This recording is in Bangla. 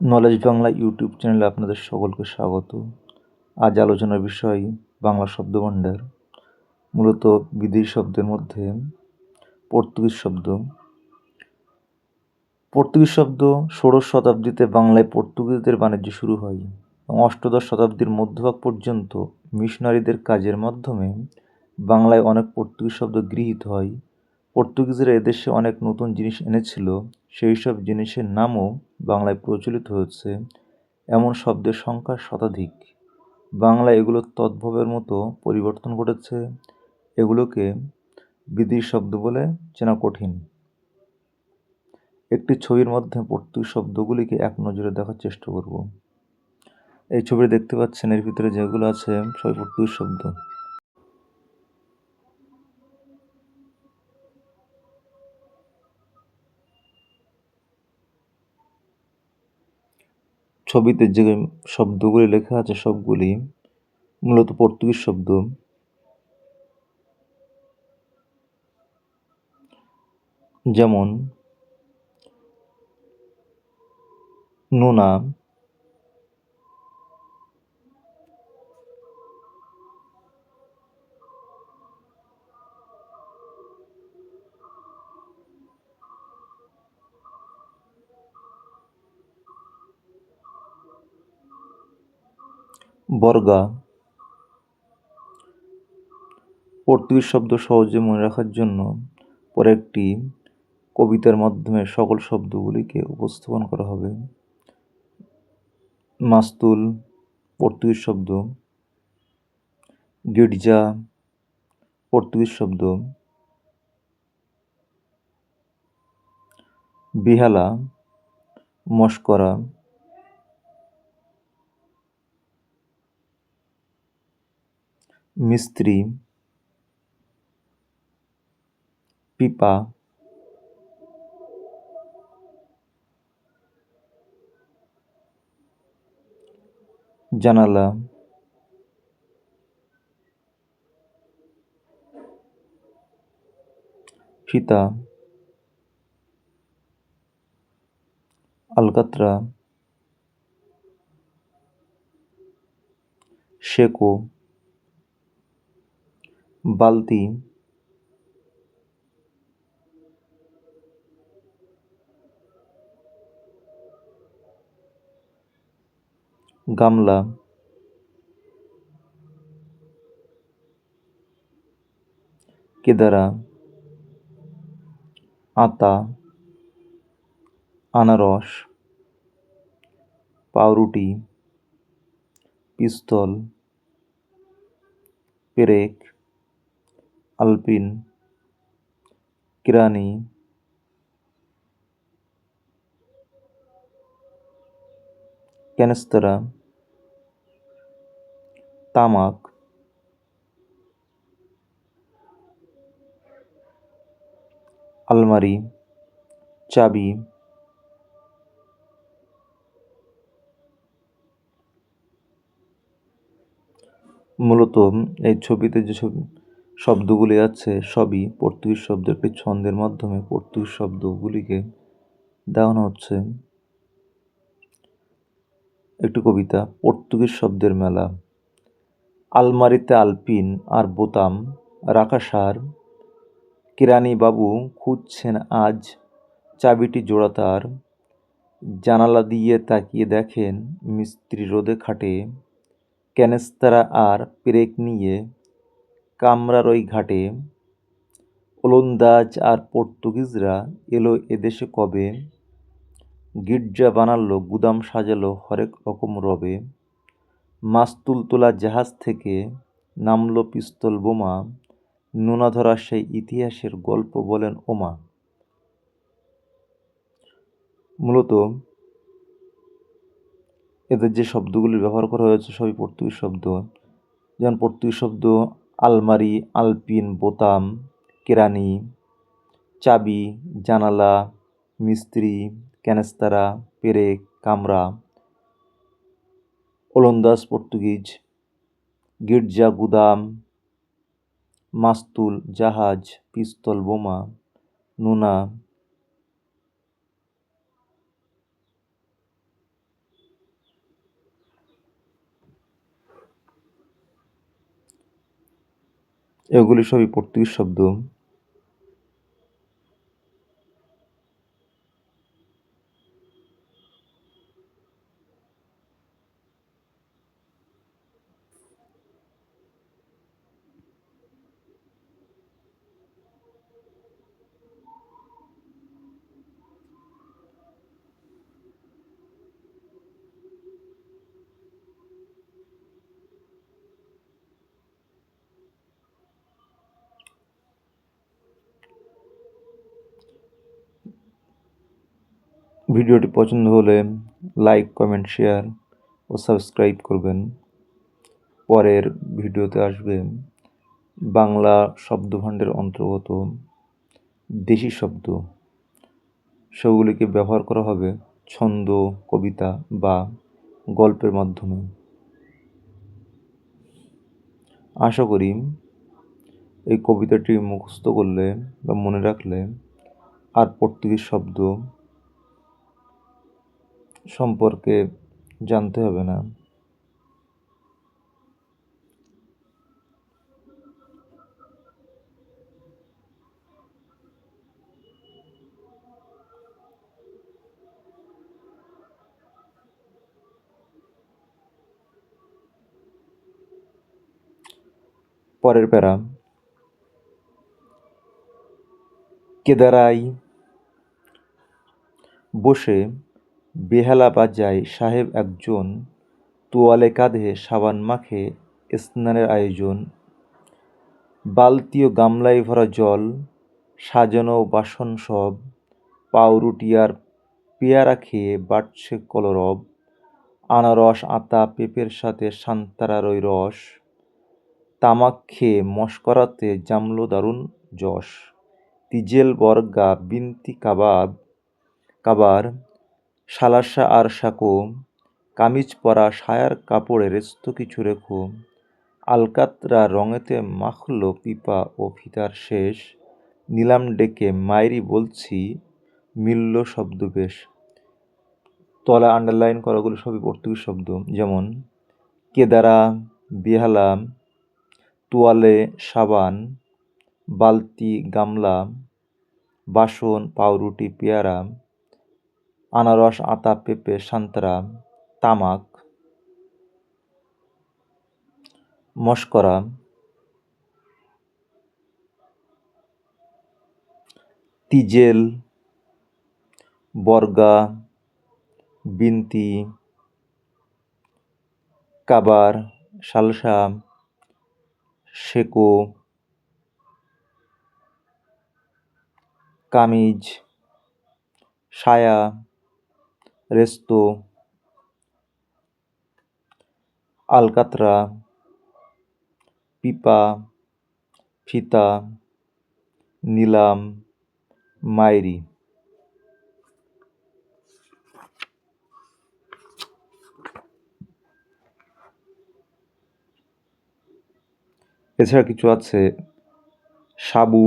নলেজ বাংলা ইউটিউব চ্যানেলে আপনাদের সকলকে স্বাগত। আজ আলোচনার বিষয় বাংলা শব্দভাণ্ডার। মূলত বিদেশি শব্দের মধ্যে পর্তুগিজ শব্দ। পর্তুগিজ শব্দ ষোড়শ শতাব্দীতে বাংলায় পর্তুগিজদের বাণিজ্য শুরু হয় এবং অষ্টাদশ শতাব্দীর মধ্যভাগ পর্যন্ত মিশনারিদের কাজের মাধ্যমে বাংলায় অনেক পর্তুগিজ শব্দ গৃহীত হয়। পর্তুগিজরা এদেশে অনেক নতুন জিনিস এনেছিল, সেই সব জিনিসের নামও বাংলায় প্রচলিত হয়েছে। এমন শব্দের সংখ্যা শতাধিক। বাংলা এগুলোর তদ্ভবের মতো পরিবর্তন ঘটেছে। এগুলোকে বিদেশি শব্দ বলে চেনা কঠিন। একটি ছবির মাধ্যমে পর্তুগিজ শব্দগুলিকে এক নজরে দেখার চেষ্টা করব। এই ছবিটি দেখতে পাচ্ছেন, এর ভিতরে যেগুলো আছে সবই পর্তুগিজ শব্দ। ছবিতে যে শব্দগুলি লেখা আছে সবগুলি মূলত পর্তুগিজ শব্দ। যেমন নুনা, বর্গা। পর্তুগিজ শব্দ সহজে মনে রাখার জন্য পরে একটি কবিতার মাধ্যমে সকল শব্দগুলিকে উপস্থাপন করা হবে। মাস্তুল পর্তুগিজ শব্দ, গির্জা পর্তুগিজ শব্দ, বিহালা মশকরা, মিস্ত্রি, পিপা, জানালা, ফিতা, আলকাতরা, শেকো, বালতি, গামলা, কেদারা, আতা, আনারস, পাউরুটি, পিস্তল, পেরেক, আলপিন, কেরানি, ক্যানেস্তারা, তামাক, আলমারি, চাবি। মূলত এই ছবিতে যে শব্দগুলি আছে সবই পর্তুগিজ শব্দ। একটি ছন্দের মাধ্যমে পর্তুগিজ শব্দগুলিকে দেখানো হচ্ছে। একটি কবিতা, পর্তুগিজ শব্দের মেলা। আলমারিতে আলপিন আর বোতাম রাখা সার, কেরানি বাবু খুঁজছেন আজ চাবিটি জোড়া তার, জানালা দিয়ে তাকিয়ে দেখেন মিস্ত্রি রোদে খাটে, ক্যানেস্তারা আর পেরেক নিয়ে কামরার ওই ঘাটে, ওলন্দাজ আর পর্তুগিজরা এলো এদেশে কবে, গির্জা বানালো গুদাম সাজালো হরেক রকম রবে, মাস্তুল তোলা জাহাজ থেকে নামলো পিস্তল বোমা, নোনা ধরা সেই ইতিহাসের গল্প বলেন ওমা। মূলত এদের যে শব্দগুলি ব্যবহার করা হয়েছে সবই পর্তুগিজ শব্দ। যেমন পর্তুগিজ শব্দ আলমারি, আলপিন, বোতাম, কেরানি, চাবি, জানালা, মিস্ত্রি, ক্যানেস্তারা, পেরেক, কামরা। ওলন্দাজ পর্তুগিজ, গির্জা গুদাম, মাস্তুল জাহাজ, পিস্তল বোমা, নোনা। এগুলি সবই পর্তুগিজ শব্দ। ভিডিওটি পছন্দ হলে লাইক, কমেন্ট, শেয়ার ও সাবস্ক্রাইব করবেন। পরের ভিডিওতে আসবে বাংলা শব্দভাণ্ডের অন্তর্গত দেশি শব্দ, সেগুলিকে ব্যবহার করা হবে ছন্দ, কবিতা বা গল্পের মাধ্যমে। আশা করি এই কবিতাটি মুখস্থ করলে বা মনে রাখলে আর পর্তুগিজ শব্দ সম্পর্কে জানতে হবে না। পরের প্যারা, কেদারায় বসে বেহালা বাজায় সাহেব একজন, তোয়ালে কাঁধে সাবান মাখে স্নানের আয়োজন। বালতি ও গামলায় ভরা জল, সাজানো বাসন সব, পাউরুটি আর পেয়ারা খেয়ে বাড়ছে কলরব। আনারস, আতা, পেঁপের সাথে সান্তারার ওই রস, তামাক খেয়ে মশকরাতে জামলো দারুণ যশ। তিজেল, বর্গা, বিনতি কাবার, সালাসা আর সাকো, কামিজ পরা সায়ার কাপড়ে রেস্ত কিছু রেখো। আলকাতরা রঙেতে মাখলো পিপা ও ফিতার শেষ, নিলাম ডেকে মাইরি বলছি মিলল শব্দ বেশ। তলা আন্ডারলাইন করাগুলো সবই পর্তুগিজ শব্দ, যেমন কেদারা, বেহালা, তোয়ালে, সাবান, বালতি, গামলা, বাসন, পাউরুটি, পেয়ারা, আনারস, আতা, পেঁপে, সান্তারা, তামাক, মশকরা, তিজেল, বর্গা, বিনতি, কাবার, সালসা, সেকো, কামিজ, সায়া, রেস্তো, আলকাতরা, পিপা, ফিতা, নিলাম, মাইরি। এছাড়া কিছু আছে সাবু,